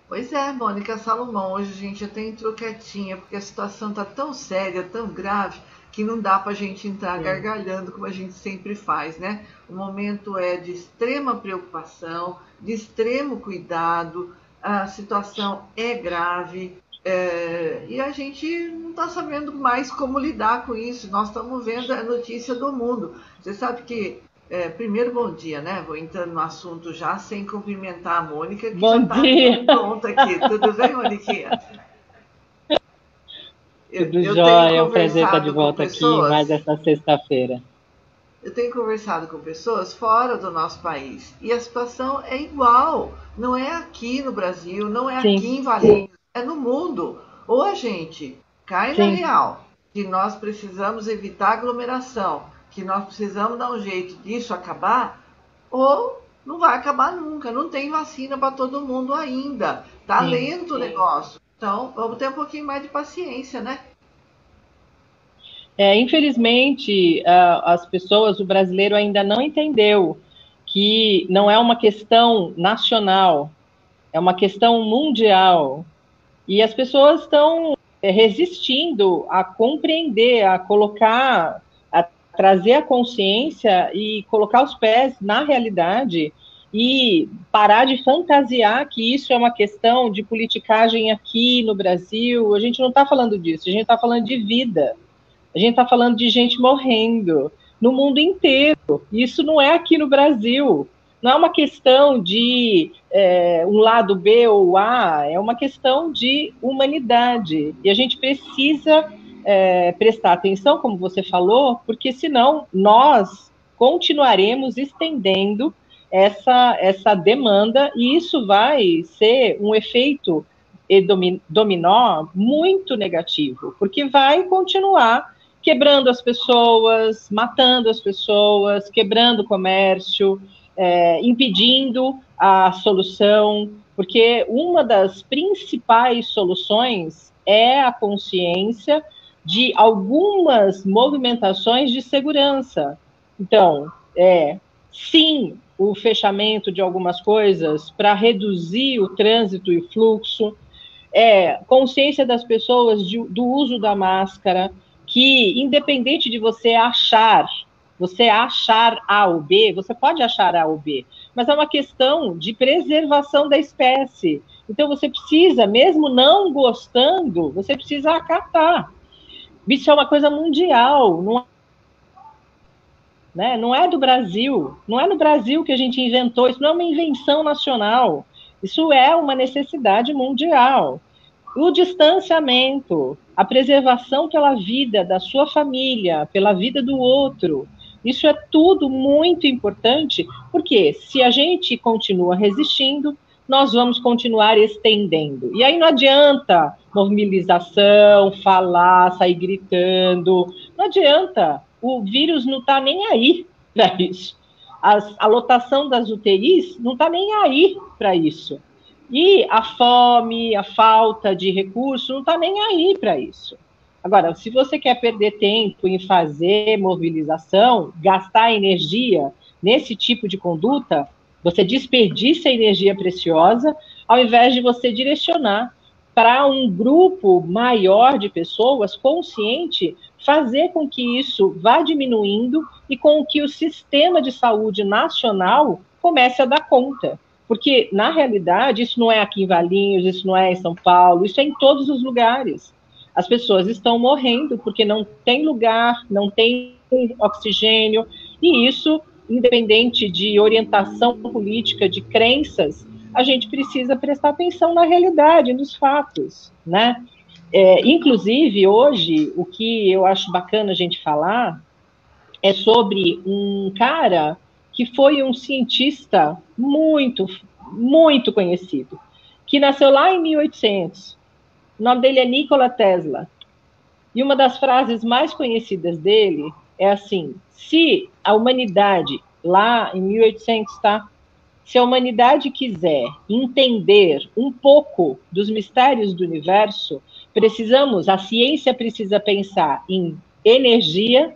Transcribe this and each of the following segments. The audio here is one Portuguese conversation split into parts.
Pois é, Mônica Salomão, hoje a gente até entrou quietinha, porque a situação está tão séria, tão grave, que não dá para a gente entrar Sim, gargalhando como a gente sempre faz, né? O momento é de extrema preocupação, de extremo cuidado, a situação é grave, e a gente não está sabendo mais como lidar com isso. Nós estamos vendo a notícia do mundo. Você sabe que primeiro, bom dia, né? Vou entrando no assunto já sem cumprimentar a Mônica, que já bom está dia, pronta aqui. Tudo bem, Moniquinha? tudo Eu tenho jóia, é um prazer estar de conversado com volta aqui mais pessoas, essa sexta-feira. eu tenho conversado com pessoas fora do nosso país e a situação é igual. Não é aqui no Brasil, não é aqui Sim, em Valinhos, é no mundo. Ou a gente cai na sim, real que nós precisamos evitar aglomeração, que nós precisamos dar um jeito disso acabar, ou não vai acabar nunca. Não tem vacina para todo mundo ainda. Tá sim. lento o negócio. Então, vamos ter um pouquinho mais de paciência, né? Infelizmente, as pessoas, o brasileiro ainda não entendeu que não é uma questão nacional, é uma questão mundial. E as pessoas estão resistindo a compreender, a colocar, a trazer a consciência e colocar os pés na realidade e parar de fantasiar que isso é uma questão de politicagem aqui no Brasil. A gente não está falando disso, a gente está falando de vida. A gente está falando de gente morrendo no mundo inteiro. Isso não é aqui no Brasil. Não é uma questão de um lado B ou A, é uma questão de humanidade. E a gente precisa prestar atenção, como você falou, porque senão nós continuaremos estendendo essa demanda e isso vai ser um efeito dominó muito negativo, porque vai continuar quebrando as pessoas, matando as pessoas, quebrando o comércio, impedindo a solução, porque uma das principais soluções é a consciência de algumas movimentações de segurança. Então, sim, o fechamento de algumas coisas para reduzir o trânsito e fluxo, consciência das pessoas do uso da máscara, que independente de você achar A ou B, você pode achar A ou B, mas é uma questão de preservação da espécie. Então você precisa, mesmo não gostando, você precisa acatar. Isso é uma coisa mundial, não é do Brasil, não é no Brasil que a gente inventou, isso não é uma invenção nacional, isso é uma necessidade mundial. O distanciamento, a preservação pela vida da sua família, pela vida do outro, isso é tudo muito importante, porque se a gente continua resistindo, nós vamos continuar estendendo. E aí não adianta mobilização, falar, sair gritando, não adianta. O vírus não está nem aí para isso. A lotação das UTIs não está nem aí para isso. E a fome, a falta de recurso não está nem aí para isso. Agora, se você quer perder tempo em fazer mobilização, gastar energia nesse tipo de conduta, você desperdiça energia preciosa, ao invés de você direcionar para um grupo maior de pessoas consciente, fazer com que isso vá diminuindo e com que o sistema de saúde nacional comece a dar conta. Porque, na realidade, isso não é aqui em Valinhos, isso não é em São Paulo, isso é em todos os lugares. As pessoas estão morrendo porque não tem lugar, não tem oxigênio, e isso, independente de orientação política, de crenças, a gente precisa prestar atenção na realidade, nos fatos, né? Inclusive, hoje, o que eu acho bacana a gente falar é sobre um cara que foi um cientista muito, muito conhecido, que nasceu lá em 1800. O nome dele é Nikola Tesla. E uma das frases mais conhecidas dele é assim: se a humanidade, lá em 1800, tá? Se a humanidade quiser entender um pouco dos mistérios do universo, a ciência precisa pensar em energia,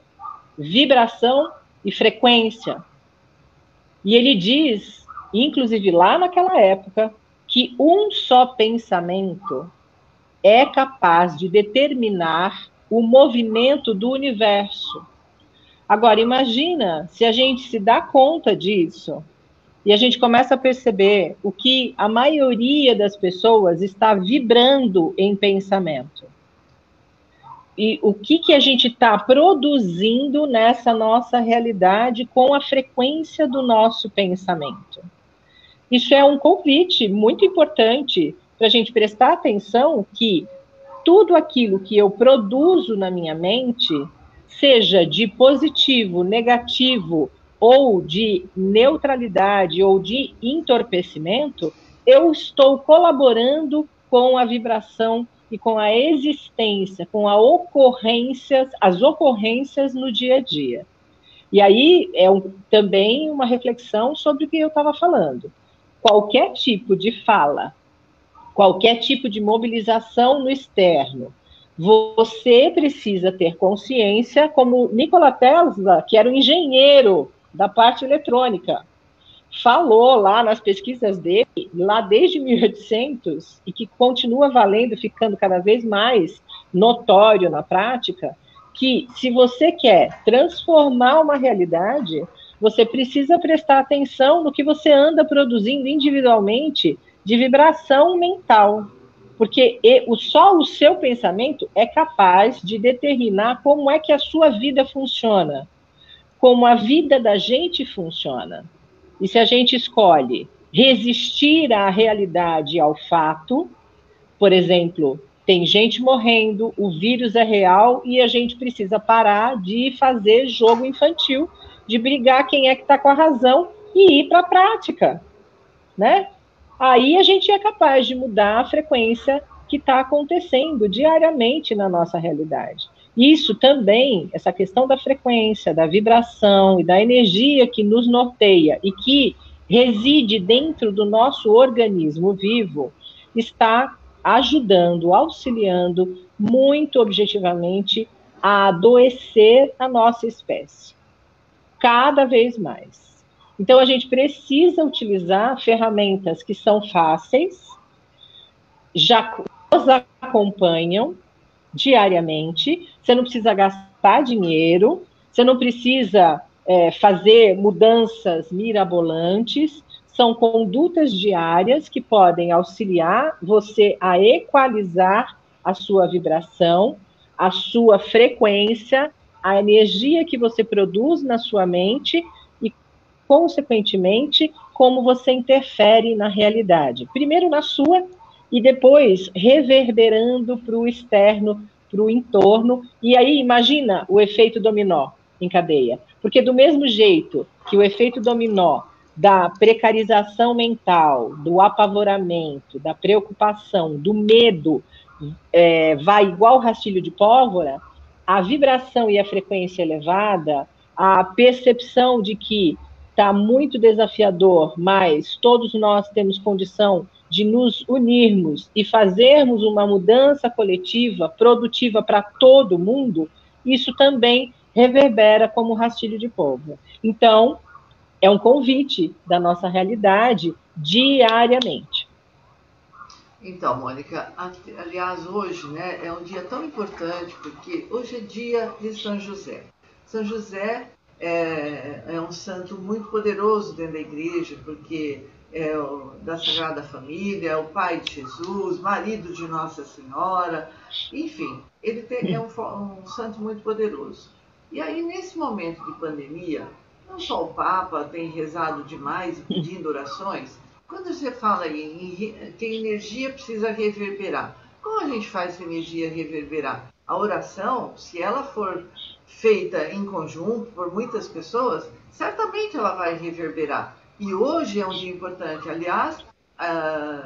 vibração e frequência. E ele diz, inclusive lá naquela época, que um só pensamento é capaz de determinar o movimento do universo. Agora, imagina se a gente se dá conta disso e a gente começa a perceber o que a maioria das pessoas está vibrando em pensamento. E o que a gente está produzindo nessa nossa realidade com a frequência do nosso pensamento. Isso é um convite muito importante para a gente prestar atenção que tudo aquilo que eu produzo na minha mente, seja de positivo, negativo, ou de neutralidade, ou de entorpecimento, eu estou colaborando com a vibração e com a existência, com as ocorrências no dia a dia. E aí é também uma reflexão sobre o que eu estava falando. Qualquer tipo de fala, qualquer tipo de mobilização no externo, você precisa ter consciência, como Nikola Tesla, que era um engenheiro da parte eletrônica, falou lá nas pesquisas dele, lá desde 1800, e que continua valendo, ficando cada vez mais notório na prática, que se você quer transformar uma realidade, você precisa prestar atenção no que você anda produzindo individualmente de vibração mental. Porque só o seu pensamento é capaz de determinar como é que a sua vida funciona, como a vida da gente funciona. E se a gente escolhe resistir à realidade e ao fato, por exemplo, tem gente morrendo, o vírus é real e a gente precisa parar de fazer jogo infantil, de brigar quem é que está com a razão e ir para a prática, né? Aí a gente é capaz de mudar a frequência que está acontecendo diariamente na nossa realidade. Isso também, essa questão da frequência, da vibração e da energia que nos norteia e que reside dentro do nosso organismo vivo, está ajudando, auxiliando muito objetivamente a adoecer a nossa espécie, cada vez mais. Então, a gente precisa utilizar ferramentas que são fáceis, já nos acompanham diariamente, você não precisa gastar dinheiro, você não precisa fazer mudanças mirabolantes, são condutas diárias que podem auxiliar você a equalizar a sua vibração, a sua frequência, a energia que você produz na sua mente e, consequentemente, como você interfere na realidade. Primeiro na sua e depois reverberando para o externo, para o entorno. E aí, imagina o efeito dominó em cadeia. Porque do mesmo jeito que o efeito dominó da precarização mental, do apavoramento, da preocupação, do medo, vai igual rastilho de pólvora, a vibração e a frequência elevada, a percepção de que está muito desafiador, mas todos nós temos condição de nos unirmos e fazermos uma mudança coletiva, produtiva para todo mundo, isso também reverbera como rastilho de pólvora. Então, é um convite da nossa realidade diariamente. Então, Mônica, aliás, hoje, né, é um dia tão importante, porque hoje é dia de São José. São José é um santo muito poderoso dentro da igreja, porque é da Sagrada Família, é o pai de Jesus, marido de Nossa Senhora, enfim, ele é um santo muito poderoso. E aí, nesse momento de pandemia, não só o Papa tem rezado demais e pedindo orações, quando você fala que a energia precisa reverberar, como a gente faz essa energia reverberar? A oração, se ela for feita em conjunto por muitas pessoas, certamente ela vai reverberar. E hoje é um dia importante. Aliás,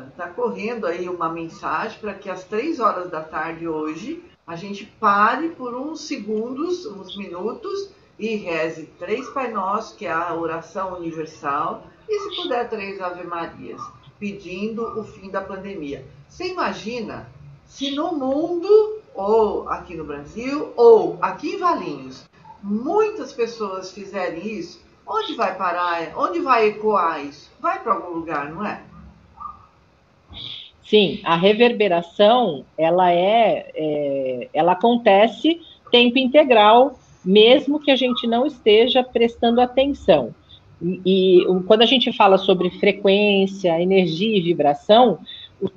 está correndo aí uma mensagem para que às 3 horas da tarde hoje a gente pare por uns segundos, uns minutos e reze 3 Pai Nosso, que é a oração universal, e se puder 3 Ave Marias, pedindo o fim da pandemia. Você imagina se no mundo, ou aqui no Brasil, ou aqui em Valinhos, muitas pessoas fizerem isso, onde vai parar? Onde vai ecoar isso? Vai para algum lugar, não é? Sim, a reverberação, ela acontece tempo integral, mesmo que a gente não esteja prestando atenção. E quando a gente fala sobre frequência, energia e vibração,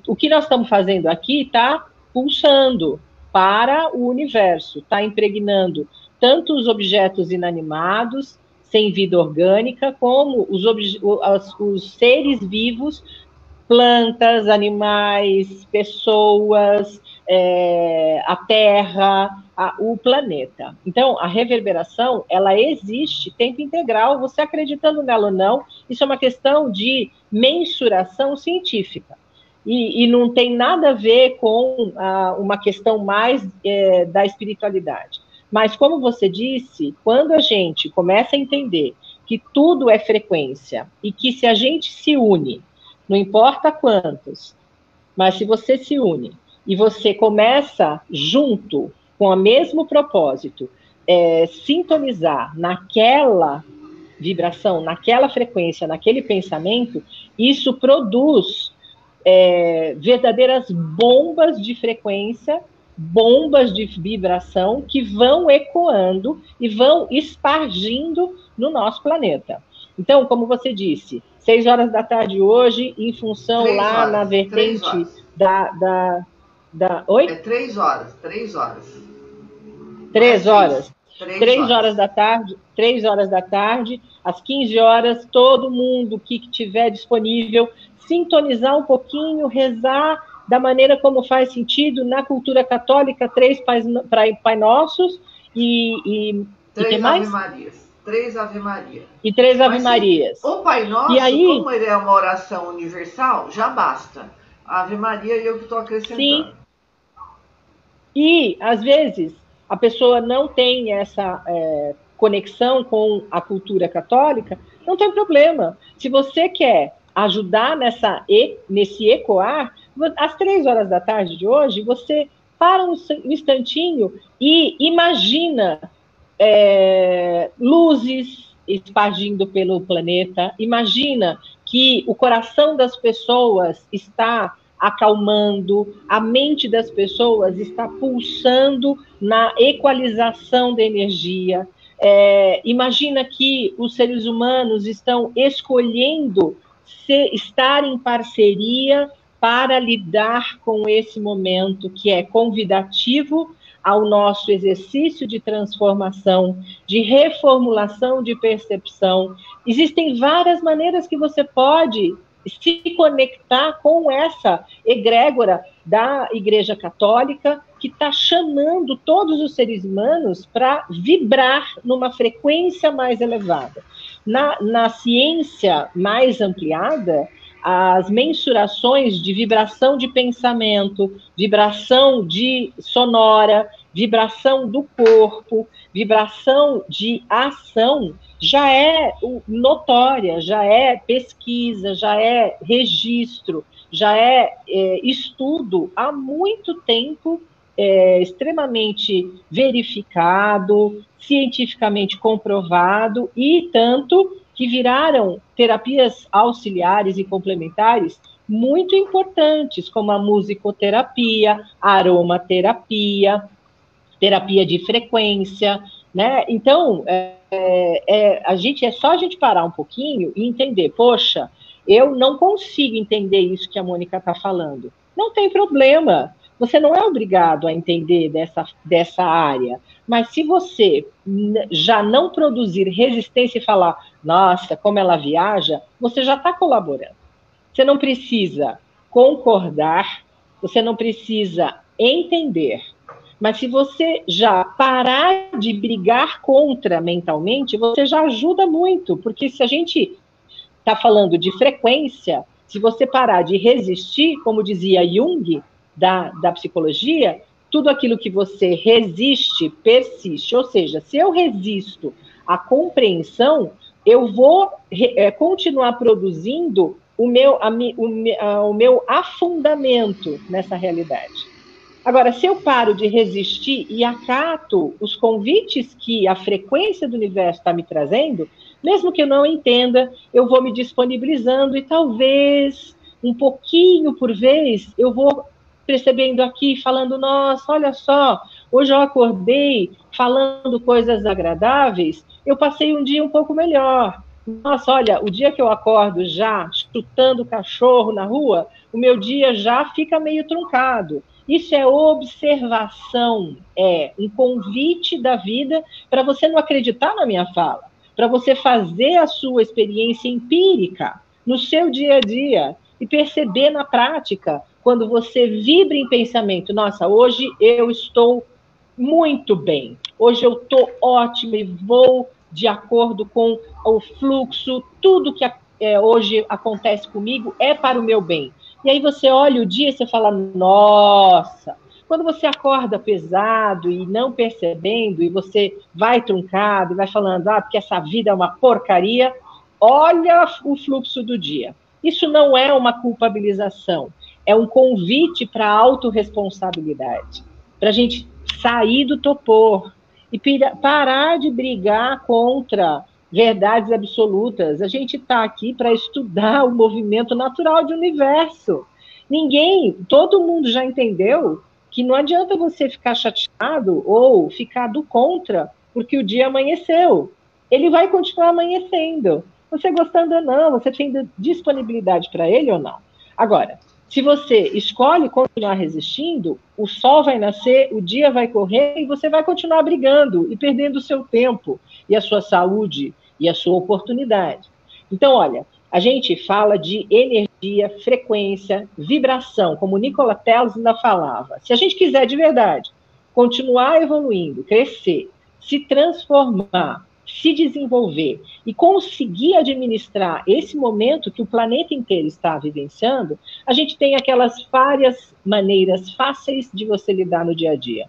o que nós estamos fazendo aqui está pulsando para o universo, está impregnando tanto os objetos inanimados, sem vida orgânica, como os seres vivos, plantas, animais, pessoas, a Terra, o planeta. Então, a reverberação, ela existe tempo integral, você acreditando nela ou não, isso é uma questão de mensuração científica. E não tem nada a ver com uma questão mais da espiritualidade. Mas, como você disse, quando a gente começa a entender que tudo é frequência e que se a gente se une, não importa quantos, mas se você se une e você começa junto com o mesmo propósito, sintonizar naquela vibração, naquela frequência, naquele pensamento, isso produz verdadeiras bombas de frequência, bombas de vibração que vão ecoando e vão espargindo no nosso planeta. Então, como você disse, 6 horas da tarde hoje, em função 3 lá horas, na vertente da... Oi? 3 horas, 3 horas. 3 horas. 3 horas da tarde, 3 horas da tarde, às 15 horas, todo mundo que tiver disponível, sintonizar um pouquinho, rezar da maneira como faz sentido na cultura católica, 3 Pai Nossos e 3 mais? Ave Marias. 3 Ave Marias. E 3 Ave Marias. O Pai Nosso, e aí, como ele é uma oração universal, já basta. A Ave Maria eu que estou acrescentando. Sim. E, às vezes, a pessoa não tem essa conexão com a cultura católica, não tem problema. Se você quer ajudar nesse ecoar, às 3 horas da tarde de hoje, você para um instantinho e imagina luzes espargindo pelo planeta, imagina que o coração das pessoas está acalmando, a mente das pessoas está pulsando na equalização da energia. Imagina que os seres humanos estão escolhendo estar em parceria para lidar com esse momento que é convidativo ao nosso exercício de transformação, de reformulação de percepção. Existem várias maneiras que você pode se conectar com essa egrégora da Igreja Católica, que está chamando todos os seres humanos para vibrar numa frequência mais elevada. Na ciência mais ampliada, as mensurações de vibração de pensamento, vibração de sonora, vibração do corpo, vibração de ação, já é notória, já é pesquisa, já é registro, já é estudo há muito tempo, extremamente verificado, cientificamente comprovado, e tanto que viraram terapias auxiliares e complementares muito importantes, como a musicoterapia, a aromaterapia, terapia de frequência, né? Então, é só a gente parar um pouquinho e entender, poxa, eu não consigo entender isso que a Mônica está falando. Não tem problema, você não é obrigado a entender dessa área, mas se você já não produzir resistência e falar, nossa, como ela viaja, você já está colaborando. Você não precisa concordar, você não precisa entender, mas se você já parar de brigar contra mentalmente, você já ajuda muito, porque se a gente está falando de frequência, se você parar de resistir, como dizia Jung, da psicologia, tudo aquilo que você resiste, persiste. Ou seja, se eu resisto à compreensão, eu vou continuar produzindo o meu afundamento nessa realidade. Agora, se eu paro de resistir e acato os convites que a frequência do universo está me trazendo, mesmo que eu não entenda, eu vou me disponibilizando e talvez um pouquinho por vez, eu vou percebendo aqui, falando, nossa, olha só, hoje eu acordei falando coisas agradáveis, eu passei um dia um pouco melhor. Nossa, olha, o dia que eu acordo já chutando o cachorro na rua, o meu dia já fica meio truncado. Isso é observação, é um convite da vida para você não acreditar na minha fala, para você fazer a sua experiência empírica no seu dia a dia e perceber na prática, quando você vibra em pensamento, nossa, hoje eu estou muito bem, hoje eu estou ótima e vou de acordo com o fluxo, tudo que hoje acontece comigo é para o meu bem. E aí você olha o dia e você fala, nossa, quando você acorda pesado e não percebendo, e você vai truncado e vai falando, porque essa vida é uma porcaria, olha o fluxo do dia. Isso não é uma culpabilização, é um convite para a autorresponsabilidade, para a gente sair do topor e parar de brigar contra verdades absolutas. A gente está aqui para estudar o movimento natural do universo. Todo mundo já entendeu que não adianta você ficar chateado ou ficar do contra porque o dia amanheceu. Ele vai continuar amanhecendo. Você gostando ou não, você tendo disponibilidade para ele ou não. Agora, se você escolhe continuar resistindo, o sol vai nascer, o dia vai correr e você vai continuar brigando e perdendo o seu tempo e a sua saúde e a sua oportunidade. Então, olha, a gente fala de energia, frequência, vibração, como Nikola Tesla falava. Se a gente quiser de verdade continuar evoluindo, crescer, se transformar, se desenvolver e conseguir administrar esse momento que o planeta inteiro está vivenciando, a gente tem aquelas várias maneiras fáceis de você lidar no dia a dia.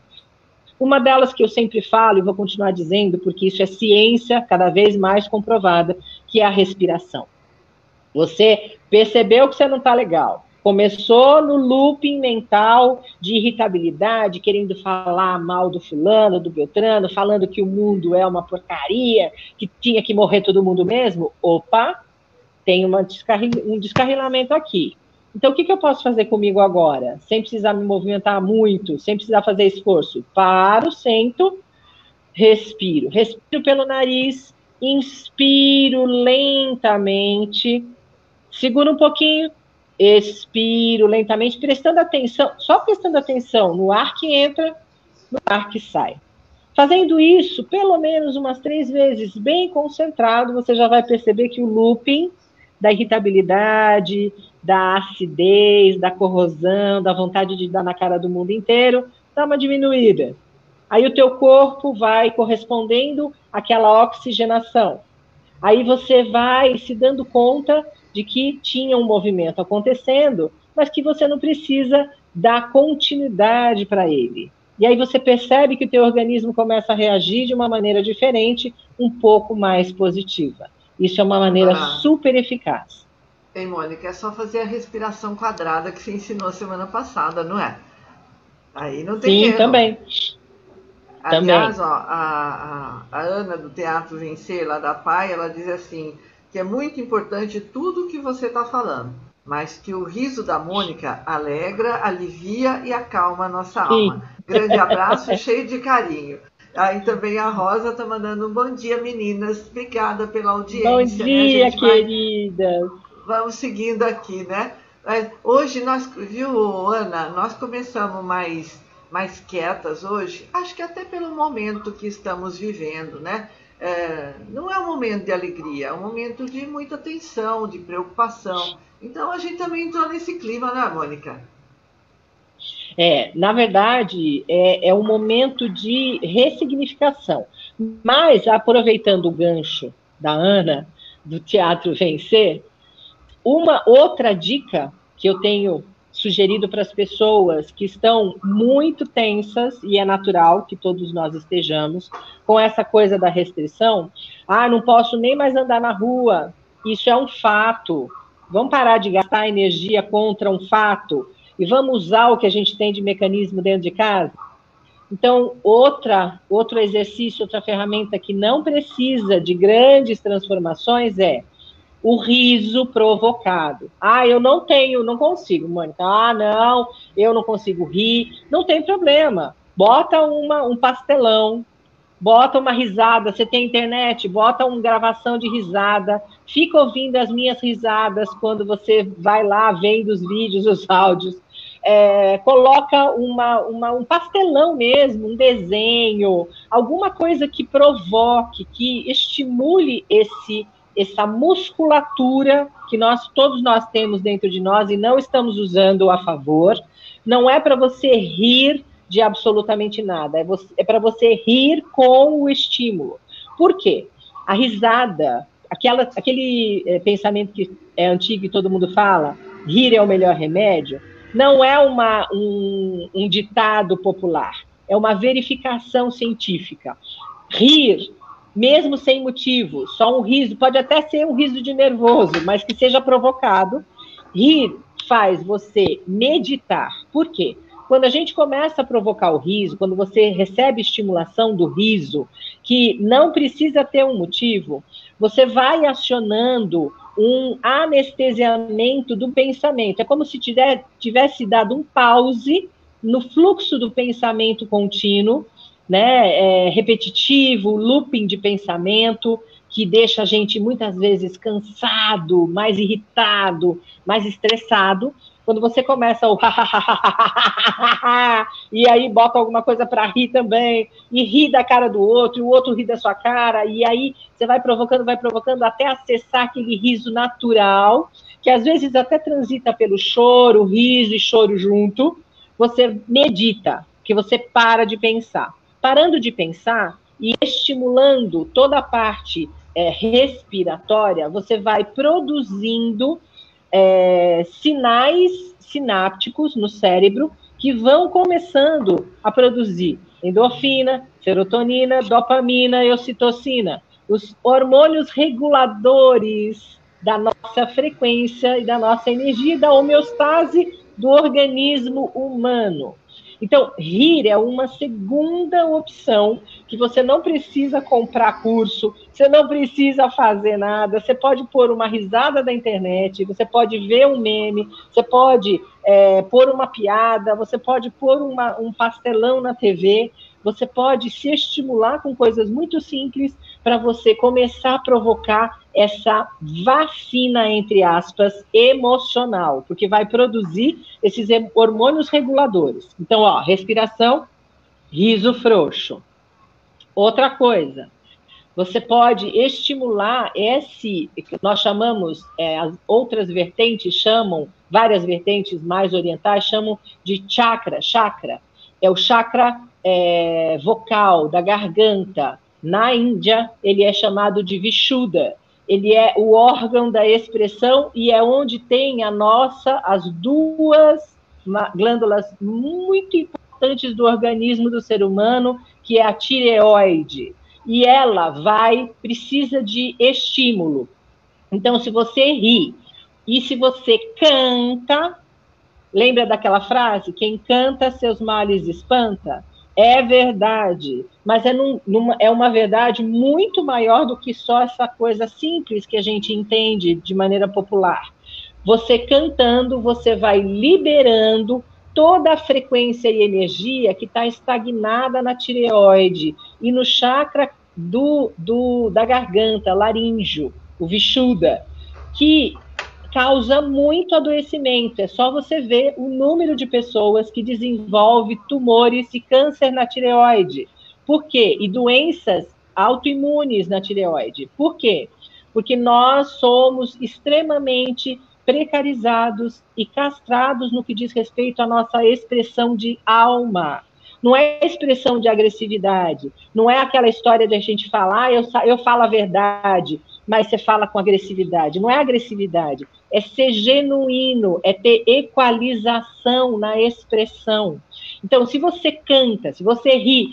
Uma delas que eu sempre falo e vou continuar dizendo, porque isso é ciência cada vez mais comprovada, que é a respiração. Você percebeu que você não está legal. Começou no looping mental de irritabilidade, querendo falar mal do fulano, do Beltrano, falando que o mundo é uma porcaria, que tinha que morrer todo mundo mesmo. Opa, tem um descarrilamento aqui. Então, o que eu posso fazer comigo agora? Sem precisar me movimentar muito, sem precisar fazer esforço. Paro, sento, respiro. Respiro pelo nariz, inspiro lentamente, seguro um pouquinho, expiro lentamente, prestando atenção, só prestando atenção no ar que entra, no ar que sai. Fazendo isso, pelo menos umas 3 vezes, bem concentrado, você já vai perceber que o looping da irritabilidade, da acidez, da corrosão, da vontade de dar na cara do mundo inteiro, dá uma diminuída. Aí o teu corpo vai correspondendo àquela oxigenação. Aí você vai se dando conta de que tinha um movimento acontecendo, mas que você não precisa dar continuidade para ele. E aí você percebe que o teu organismo começa a reagir de uma maneira diferente, um pouco mais positiva. Isso é uma maneira super eficaz. Ei, Mônica, é só fazer a respiração quadrada que você ensinou semana passada, não é? Aí não tem erro. Sim, também. Aliás, ó, a Ana do Teatro Vencer, lá da PAI, ela diz assim, que é muito importante tudo que você está falando, mas que o riso da Mônica alegra, alivia e acalma a nossa alma. Grande abraço, cheio de carinho. Aí também a Rosa está mandando um bom dia, meninas. Obrigada pela audiência. Bom dia, né? Querida. Vamos seguindo aqui, né? Hoje nós, viu, Ana, nós começamos mais quietas hoje, acho que até pelo momento que estamos vivendo, né? Não é um momento de alegria, é um momento de muita tensão, de preocupação. Então a gente também entrou nesse clima, né, Mônica? Na verdade, é um momento de ressignificação. Mas, aproveitando o gancho da Ana, do Teatro Vencer, uma outra dica que eu tenho sugerido para as pessoas que estão muito tensas, e é natural que todos nós estejamos, com essa coisa da restrição, não posso nem mais andar na rua, isso é um fato, vamos parar de gastar energia contra um fato, e vamos usar o que a gente tem de mecanismo dentro de casa? Então, outro exercício, outra ferramenta que não precisa de grandes transformações o riso provocado. Eu não consigo, Mônica. Não, eu não consigo rir. Não tem problema. Bota um pastelão, bota uma risada. Você tem internet? Bota uma gravação de risada. Fica ouvindo as minhas risadas quando você vai lá vendo os vídeos, os áudios. Coloca um pastelão mesmo, um desenho, alguma coisa que provoque, que estimule essa musculatura que todos nós temos dentro de nós e não estamos usando a favor. Não é para você rir de absolutamente nada, é para você rir com o estímulo. Por quê? A risada, aquele pensamento que é antigo e todo mundo fala, rir é o melhor remédio, não é um ditado popular, é uma verificação científica. Rir, mesmo sem motivo, só um riso, pode até ser um riso de nervoso, mas que seja provocado. Rir faz você meditar. Por quê? Quando a gente começa a provocar o riso, quando você recebe estimulação do riso, que não precisa ter um motivo, você vai acionando um anestesiamento do pensamento. É como se tivesse dado um pause no fluxo do pensamento contínuo, né, repetitivo, looping de pensamento, que deixa a gente muitas vezes cansado, mais irritado, mais estressado. Quando você começa o e aí bota alguma coisa para rir também, e ri da cara do outro, e o outro ri da sua cara, e aí você vai provocando até acessar aquele riso natural, que às vezes até transita pelo choro, riso e choro junto. Você medita, que você para de pensar. Parando de pensar e estimulando toda a parte respiratória, você vai produzindo sinais sinápticos no cérebro que vão começando a produzir endorfina, serotonina, dopamina e ocitocina, os hormônios reguladores da nossa frequência e da nossa energia, da homeostase do organismo humano. Então, rir é uma segunda opção, que você não precisa comprar curso, você não precisa fazer nada, você pode pôr uma risada da internet, você pode ver um meme, você pode pôr uma piada, você pode pôr um pastelão na TV, você pode se estimular com coisas muito simples para você começar a provocar essa vacina, entre aspas, emocional, porque vai produzir esses hormônios reguladores. Então, respiração, riso frouxo. Outra coisa, você pode estimular nós chamamos, as outras vertentes chamam, várias vertentes mais orientais chamam de chakra. É o chakra vocal, da garganta. Na Índia, ele é chamado de Vishuddha. Ele é o órgão da expressão e é onde tem as duas glândulas muito importantes do organismo do ser humano, que é a tireoide. E ela precisa de estímulo. Então, se você ri e se você canta, lembra daquela frase? Quem canta seus males espanta? É verdade, mas é uma verdade muito maior do que só essa coisa simples que a gente entende de maneira popular. Você cantando, você vai liberando toda a frequência e energia que está estagnada na tireoide e no chakra da garganta, laríngeo, o Vishuddha, que causa muito adoecimento. É só você ver o número de pessoas que desenvolve tumores e câncer na tireoide. Por quê? E doenças autoimunes na tireoide. Por quê? Porque nós somos extremamente precarizados e castrados no que diz respeito à nossa expressão de alma. Não é expressão de agressividade, não é aquela história de a gente falar, eu falo a verdade, mas você fala com agressividade. Não é agressividade, é ser genuíno, é ter equalização na expressão. Então, se você canta, se você ri,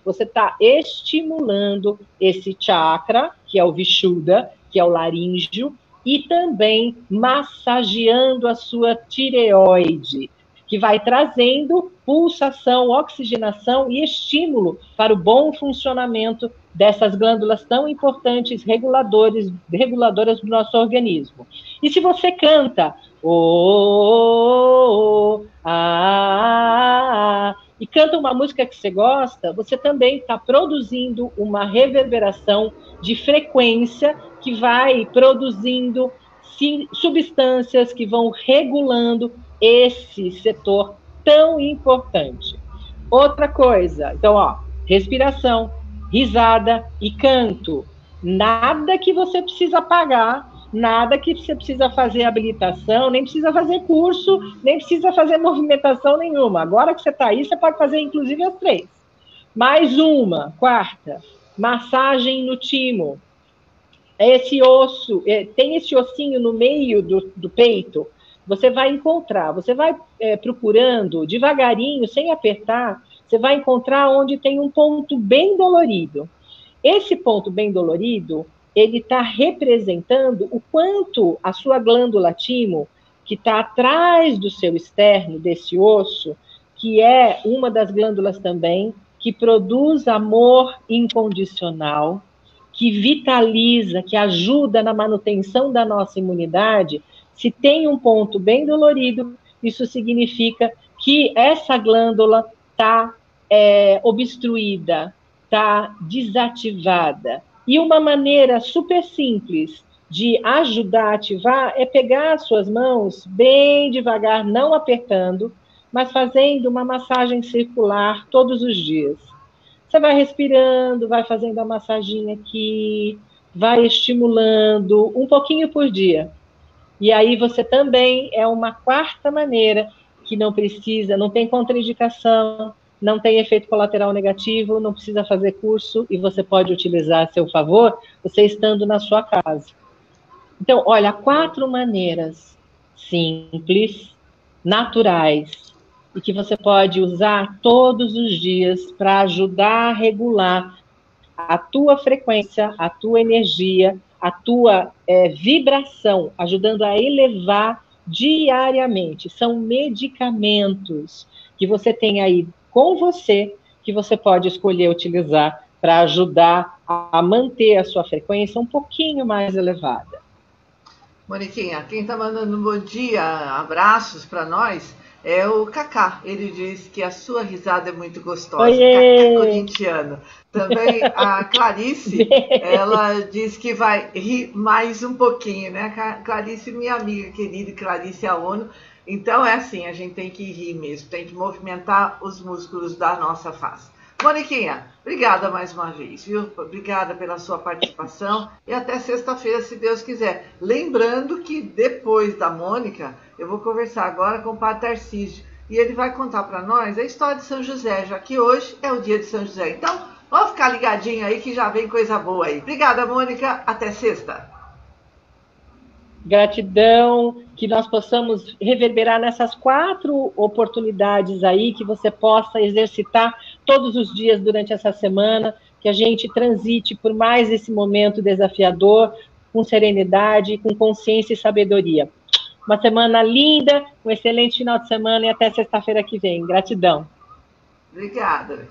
você está estimulando esse chakra, que é o Vishuddha, que é o laríngeo, e também massageando a sua tireoide, que vai trazendo pulsação, oxigenação e estímulo para o bom funcionamento dessas glândulas tão importantes, reguladoras do nosso organismo. E se você canta e canta uma música que você gosta, você também está produzindo uma reverberação de frequência que vai produzindo substâncias que vão regulando esse setor tão importante. Outra coisa, então, ó, respiração, risada e canto. Nada que você precisa pagar, nada que você precisa fazer habilitação, nem precisa fazer curso, nem precisa fazer movimentação nenhuma. Agora que você está aí, você pode fazer inclusive as 3. Mais uma, quarta, massagem no timo. Esse osso, tem esse ossinho no meio do peito, você vai encontrar, você vai procurando devagarinho, sem apertar, você vai encontrar onde tem um ponto bem dolorido. Esse ponto bem dolorido, ele está representando o quanto a sua glândula timo, que está atrás do seu externo, desse osso, que é uma das glândulas também, que produz amor incondicional, que vitaliza, que ajuda na manutenção da nossa imunidade. Se tem um ponto bem dolorido, isso significa que essa glândula está obstruída, está desativada. E uma maneira super simples de ajudar a ativar é pegar as suas mãos bem devagar, não apertando, mas fazendo uma massagem circular todos os dias. Você vai respirando, vai fazendo a massaginha aqui, vai estimulando um pouquinho por dia. E aí você também é uma quarta maneira que não precisa, não tem contraindicação, não tem efeito colateral negativo, não precisa fazer curso e você pode utilizar a seu favor, você estando na sua casa. Então, olha, 4 maneiras simples, naturais, e que você pode usar todos os dias para ajudar a regular a tua frequência, a tua energia, a tua vibração, ajudando a elevar diariamente. São medicamentos que você tem aí com você, que você pode escolher utilizar para ajudar a manter a sua frequência um pouquinho mais elevada. Moniquinha, quem está mandando um bom dia, abraços para nós, é o Cacá. Ele diz que a sua risada é muito gostosa. Oiê! Cacá corintiano. Também a Clarice, ela diz que vai rir mais um pouquinho, né? Clarice, minha amiga querida, Clarice Aono. Então é assim, a gente tem que rir mesmo, tem que movimentar os músculos da nossa face. Moniquinha, obrigada mais uma vez, viu? Obrigada pela sua participação e até sexta-feira, se Deus quiser. Lembrando que depois da Mônica, eu vou conversar agora com o Padre Tarcísio e ele vai contar para nós a história de São José, já que hoje é o dia de São José. Então, vamos ficar ligadinho aí que já vem coisa boa aí. Obrigada, Mônica. Até sexta. Gratidão, que nós possamos reverberar nessas 4 oportunidades aí, que você possa exercitar todos os dias durante essa semana, que a gente transite por mais esse momento desafiador, com serenidade, com consciência e sabedoria. Uma semana linda, um excelente final de semana e até sexta-feira que vem. Gratidão. Obrigada.